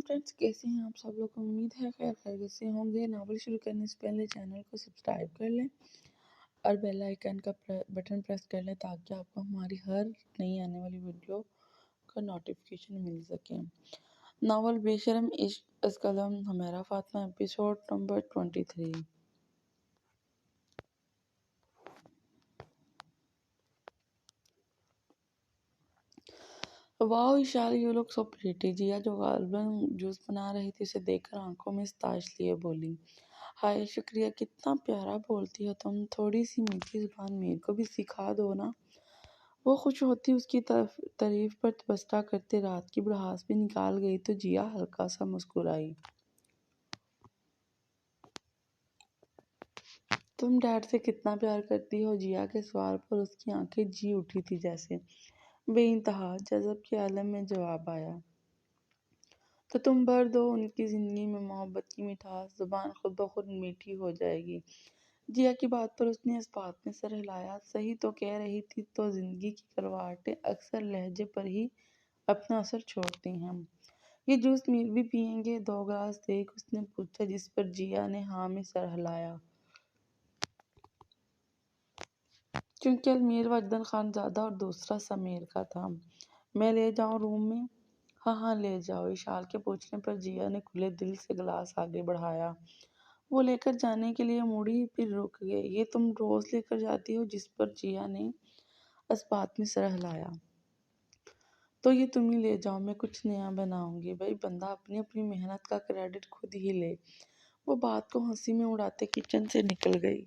Friends, کیسے ہیں آپ سب لوگ؟ امید ہے خیر خیریت سے ہوں گے۔ ناول شروع کرنے سے پہلے چینل کو سبسکرائب کر لیں اور بیل آئیکن کا بٹن پریس کر لیں تاکہ آپ کو ہماری ہر نئی آنے والی ویڈیو کا نوٹیفیکیشن مل سکے۔ ناول بے شرم عشق از قلم Humaira Fatima, episode number 23۔ Wow Eshal, you look so pretty. Jiya جو غالباً جوس بنا رہی تھی اسے دیکھ کر آنکھوں میں ستائش لیے بولی، ہائے شکریہ، کتنا پیارا بولتی ہو تم، تھوڑی سی میٹھی زبان میر کو بھی سکھا دو نا۔ وہ خوش ہوتی اس کی تعریف پر تبصرہ کرتے رات کی بڑھاس بھی نکال گئی تو جیا ہلکا سا مسکرائی۔ تم ڈیڈ سے کتنا پیار کرتی ہو؟ جیا کے سوال پر اس کی آنکھیں جی اٹھی تھی جیسے بے انتہا جذب کے عالم میں جواب آیا۔ تو تم بھر دو ان کی زندگی میں محبت کی مٹھاس، زبان خود بخود میٹھی ہو جائے گی۔ جیا کی بات پر اس نے اس بات میں سر ہلایا، صحیح تو کہہ رہی تھی، تو زندگی کی کرواٹیں اکثر لہجے پر ہی اپنا اثر چھوڑتی ہیں۔ یہ جوس میر بھی پئیں گے؟ 2 گلاس دیکھ اس نے پوچھا، جس پر جیا نے ہاں میں سر ہلایا۔ چونکہ المیر وجدان خان زادہ اور دوسرا سمیر کا تھا۔ میں لے جاؤں روم میں؟ ہاں ہاں لے جاؤ۔ اشال کے پوچھنے پر جیا نے کھلے دل سے گلاس آگے بڑھایا۔ وہ لے کر جانے کے لیے مڑی پھر رک گئے۔ یہ تم روز لے کر جاتی ہو؟ جس پر جیا نے اس بات میں سر ہلایا۔ تو یہ تم ہی لے جاؤ، میں کچھ نیا بناؤں گی۔ بھائی بندہ اپنی اپنی محنت کا کریڈٹ خود ہی لے۔ وہ بات کو ہنسی میں اڑاتے کچن سے نکل گئی۔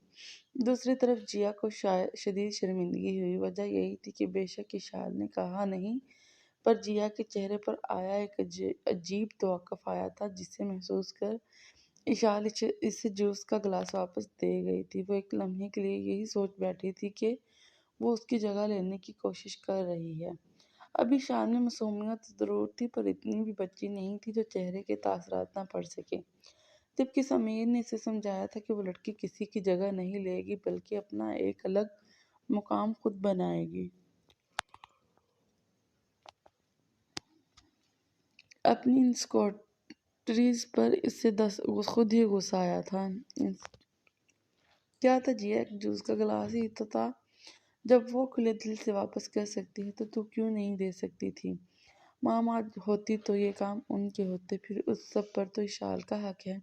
دوسری طرف جیا کو شدید شرمندگی ہوئی۔ وجہ یہی تھی کہ بے شک اشال نے کہا نہیں، پر جیا کے چہرے پر آیا ایک عجیب توقف آیا تھا جسے محسوس کر اشال اسے جوس کا گلاس واپس دے گئی تھی۔ وہ ایک لمحے کے لیے یہی سوچ بیٹھی تھی کہ وہ اس کی جگہ لینے کی کوشش کر رہی ہے۔ ابھی اشال میں معصومیت ضرور تھی، پر اتنی بھی بچی نہیں تھی جو چہرے کے تاثرات نہ پڑھ سکے۔ جبکہ سمیر نے اسے سمجھایا تھا کہ وہ لڑکی کسی کی جگہ نہیں لے گی بلکہ اپنا ایک الگ مقام خود بنائے گی۔ اپنی انسیکیورٹیز پر اسے خود ہی غصہ آیا تھا۔ کیا تھا جیا؟ ایک جوس کا گلاس ہی تو تھا۔ جب وہ کھلے دل سے واپس کر سکتی ہے تو کیوں نہیں دے سکتی تھی؟ ماں ہوتی تو یہ کام ان کے ہوتے، پھر اس سب پر تو اشال کا حق ہے۔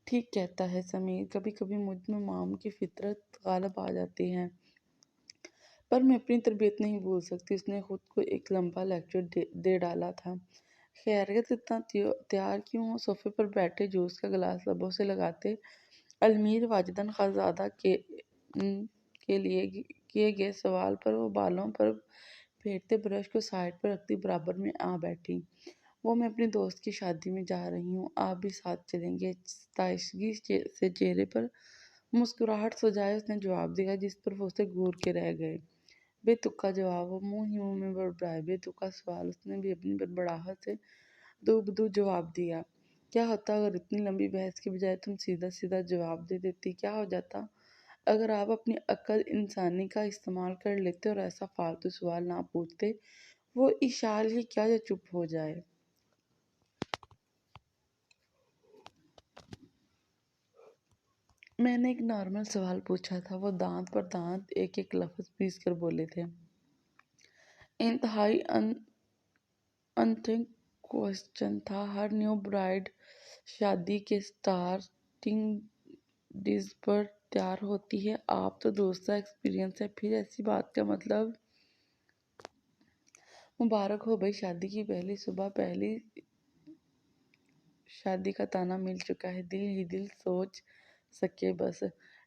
ٹھیک کہتا ہے سمیر، کبھی کبھی مجھ میں مام کی فطرت غالب آ جاتی ہے، پر میں اپنی تربیت نہیں بھول سکتی۔ اس نے خود کو ایک لمبا لیکچر دے ڈالا تھا۔ خیریت، اتنا تیار کیوں ہو؟ صوفے پر بیٹھے جوس کا گلاس لبوں سے لگاتے المیر واجدان خان زادہ کے لیے کیے گئے سوال پر وہ بالوں پر پھیرتے برش کو سائڈ پر رکھتی برابر میں آ بیٹھی۔ وہ میں اپنی دوست کی شادی میں جا رہی ہوں، آپ بھی ساتھ چلیں گے؟ ستائشگی سے چہرے پر مسکراہٹ سجائے اس نے جواب دیا، جس پر وہ اسے گھور کے رہ گئے۔ بے تکا جواب، وہ منہ ہی منہ میں بڑبڑائے۔ بے تکا سوال، اس نے بھی اپنی بڑبڑاہٹ سے دو بدو جواب دیا۔ کیا ہوتا اگر اتنی لمبی بحث کے بجائے تم سیدھا سیدھا جواب دے دیتی؟ کیا ہو جاتا اگر آپ اپنی عقل انسانی کا استعمال کر لیتے اور ایسا فالتو سوال نہ پوچھتے؟ وہ اشال ہی کیا جو چپ ہو جائے۔ میں نے ایک نارمل سوال پوچھا تھا، وہ دانت پر دانت ایک ایک لفظ پیس کر بولے تھے۔ انتہائی انتھنک کوسچن تھا۔ ہر نیو برائڈ شادی کے سٹارٹنگ ڈیز پر تیار ہوتی ہے۔ آپ تو دوسرا ایکسپیرئنس ہے، پھر ایسی بات کا مطلب؟ مبارک ہو بھائی، شادی کی پہلی صبح، پہلی شادی کا تانا مل چکا ہے، دل ہی دل سوچ سکے بس۔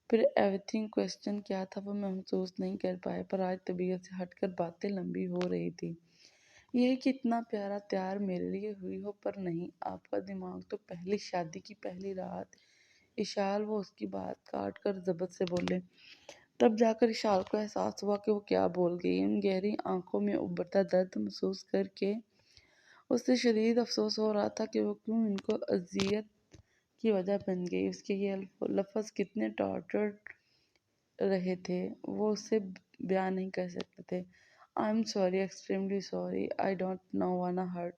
پھر ایوری کوسچن کیا تھا وہ محسوس نہیں کر پائے، پر آج طبیعت سے ہٹ کر باتیں لمبی ہو رہی تھی۔ یہ کہ اتنا پیارا تیار میرے لیے ہوئی ہو، پر نہیں، آپ کا دماغ تو پہلی شادی کی پہلی رات۔ اشال، وہ اس کی بات کاٹ کر ضبط سے بولے۔ تب جا کر اشال کو احساس ہوا کہ وہ کیا بول گئی۔ ان گہری آنکھوں میں ابھرتا درد محسوس کر کے اسے شدید افسوس ہو رہا تھا کہ وہ کیوں ان کو اذیت کی وجہ بن گئی۔ اس کے یہ لفظ کتنے ٹارچرڈ رہے تھے، وہ اسے بیان نہیں کر سکتے تھے۔ I'm sorry, extremely sorry. I don't wanna hurt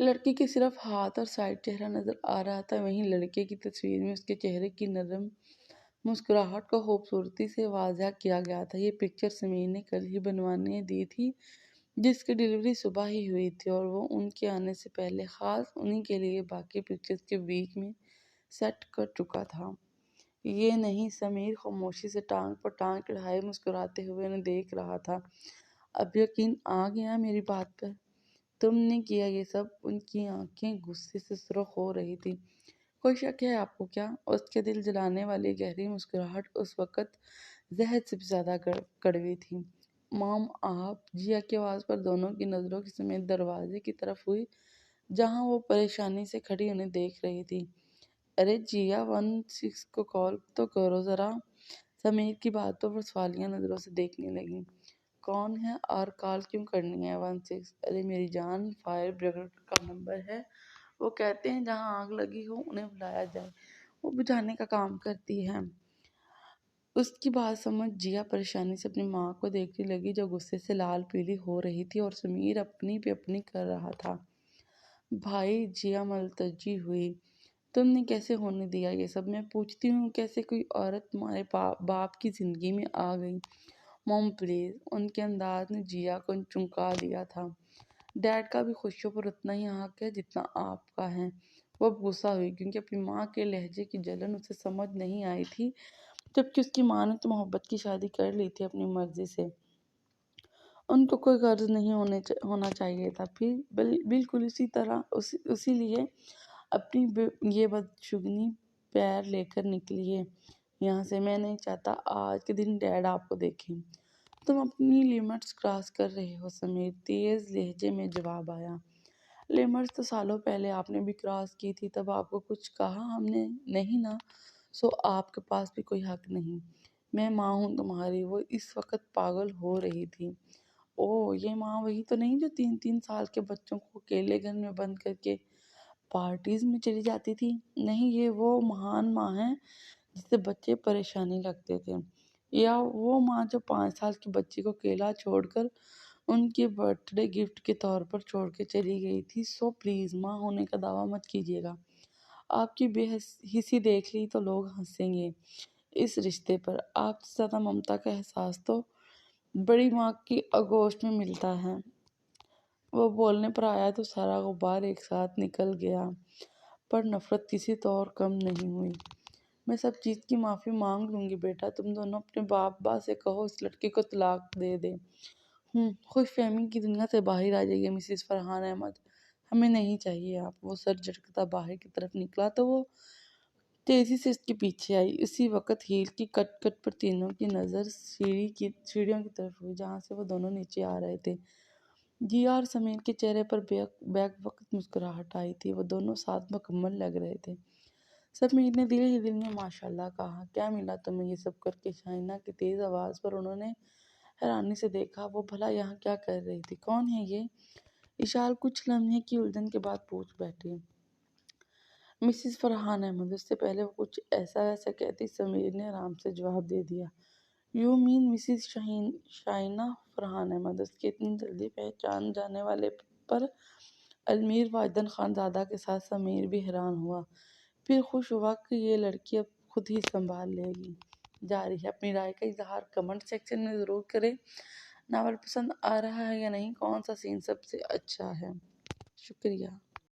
لڑکی کے صرف ہاتھ اور سائڈ چہرہ نظر آ رہا تھا، وہیں لڑکے کی تصویر میں اس کے چہرے کی نرم مسکراہٹ کو خوبصورتی سے واضح کیا گیا تھا۔ یہ پکچر سمیر نے کل ہی بنوانے دی تھی، جس کی ڈیلیوری صبح ہی ہوئی تھی، اور وہ ان کے آنے سے پہلے خاص انہی کے لیے باقی پکچرز کے بیچ میں سیٹ کر چکا تھا۔ یہ نہیں، سمیر خاموشی سے ٹانگ پر ٹانگ چڑھائے مسکراتے ہوئے انہیں دیکھ رہا تھا۔ اب یقین آ گیا میری بات پر؟ تم نے کیا یہ سب؟ ان کی آنکھیں غصے سے سرخ ہو رہی تھی۔ کوئی شک ہے آپ کو کیا؟ اس کے دل جلانے والی گہری مسکراہٹ اس وقت زہر سے بھی زیادہ کڑوی تھی۔ مام آپ؟ جیا کی آواز پر دونوں کی نظروں کی سمیت دروازے کی طرف ہوئی، جہاں وہ پریشانی سے کھڑی انہیں دیکھ رہی تھی۔ ارے جیا، 16 کو کال تو کرو ذرا۔ سمیر کی باتوں پر سوالیہ نظروں سے دیکھنے لگیں۔ کون ہے اور کال کیوں کرنی ہے 16؟ ارے میری جان، فائر بریگیڈ کا نمبر ہے۔ وہ کہتے ہیں جہاں آگ لگی ہو انہیں بلایا جائے، وہ بجھانے کا کام کرتی ہے۔ اس کی بات سمجھ جیا پریشانی سے اپنی ماں کو دیکھنے لگی، جو غصے سے لال پیلی ہو رہی تھی، اور سمیر اپنی پہ اپنی کر رہا تھا۔ بھائی، جیا ملتجی ہوئی، تم نے کیسے ہونے دیا یہ سب؟ میں پوچھتی ہوں، کیسے کوئی عورت تمہارے باپ کی زندگی میں آ گئی؟ موم پلیز۔ ان کے انداز نے جیا کو چونکا دیا تھا۔ ڈیڈ کا بھی خوشیوں پر اتنا ہی حق ہے جتنا آپ کا ہے۔ وہ اب غصہ ہوئی، کیونکہ اپنی ماں کے لہجے کی جلن اسے سمجھ نہیں آئی تھی، جبکہ اس کی ماں نے تو محبت کی شادی کر لی تھی اپنی مرضی سے۔ ان کو کوئی غرض نہیں ہونا چاہیے تھا۔ پھر بالکل اسی لیے اپنی یہ بدشگونی پیر لے کر نکلیے یہاں سے۔ میں نہیں چاہتا آج کے دن ڈیڈ آپ کو دیکھیں۔ تم اپنی لیمٹس کراس کر رہے ہو سمیر، تیز لہجے میں جواب آیا۔ لیمٹس تو سالوں پہلے آپ نے بھی کراس کی تھی، تب آپ کو کچھ کہا ہم نے نہیں نا؟ سو آپ کے پاس بھی کوئی حق نہیں۔ میں ماں ہوں تمہاری۔ وہ اس وقت پاگل ہو رہی تھی۔ اوہ، یہ ماں وہی تو نہیں جو 3 سال کے بچوں کو اکیلے گھر میں بند کر کے پارٹیز میں چلی جاتی تھی؟ نہیں، یہ وہ مہان ماں ہے جس سے بچے پریشانی لگتے تھے، یا وہ ماں جو 5 سال کے بچے کو اکیلا چھوڑ کر ان کے برتھ ڈے گفٹ کے طور پر چھوڑ کے چلی گئی تھی۔ سو پلیز ماں ہونے کا دعویٰ مت کیجیے گا۔ آپ کی بے حسی دیکھ لی تو لوگ ہنسیں گے اس رشتے پر۔ آپ سے زیادہ ممتا کا احساس تو بڑی ماں کی آغوش میں ملتا ہے۔ وہ بولنے پر آیا تو سارا غبار ایک ساتھ نکل گیا، پر نفرت کسی طور کم نہیں ہوئی۔ میں سب چیز کی معافی مانگ لوں گی بیٹا، تم دونوں اپنے باپ سے کہو اس لڑکے کو طلاق دے دیں۔ خوش فہمی کی دنیا سے باہر آ جائیے مسز فرحان احمد، ہمیں نہیں چاہیے آپ۔ وہ سر جھٹکتا باہر کی طرف نکلا تو وہ تیزی سے اس کے پیچھے آئی۔ اسی وقت ہیل کی کٹ کٹ پر تینوں کی نظر سیڑھیوں کی طرف ہوئی، جہاں سے وہ دونوں نیچے آ رہے تھے۔ جیا اور سمیر کے چہرے پر بیک وقت مسکراہٹ آئی تھی، وہ دونوں ساتھ مکمل لگ رہے تھے۔ سمیر نے دل ہی دل میں ماشاءاللہ کہا۔ کیا ملا تمہیں یہ سب کر کے؟ شائنہ کی تیز آواز پر انہوں نے حیرانی سے دیکھا۔ وہ بھلا یہاں کیا کر رہی تھی؟ کون ہے یہ؟ اشال کچھ لمحے کی الجھن کے بعد پوچھ بیٹھی۔ مسز فرحان احمد۔ اس سے پہلے وہ کچھ ایسا ویسا کہتی، سمیر نے آرام سے جواب دے دیا۔ You mean Mrs Shaina Farhan Ahmed? اس کے اتنی جلدی پہچان جانے والے پر المیر واجدن خان زادہ کے ساتھ سمیر بھی حیران ہوا، پھر خوش ہوا کہ یہ لڑکی اب خود ہی سنبھال لے گی۔ جاری ہے۔ اپنی رائے کا اظہار کمنٹ سیکشن میں ضرور کریں۔ ناول پسند آ رہا ہے یا نہیں؟ کون سا سین سب سے اچھا ہے؟ شکریہ۔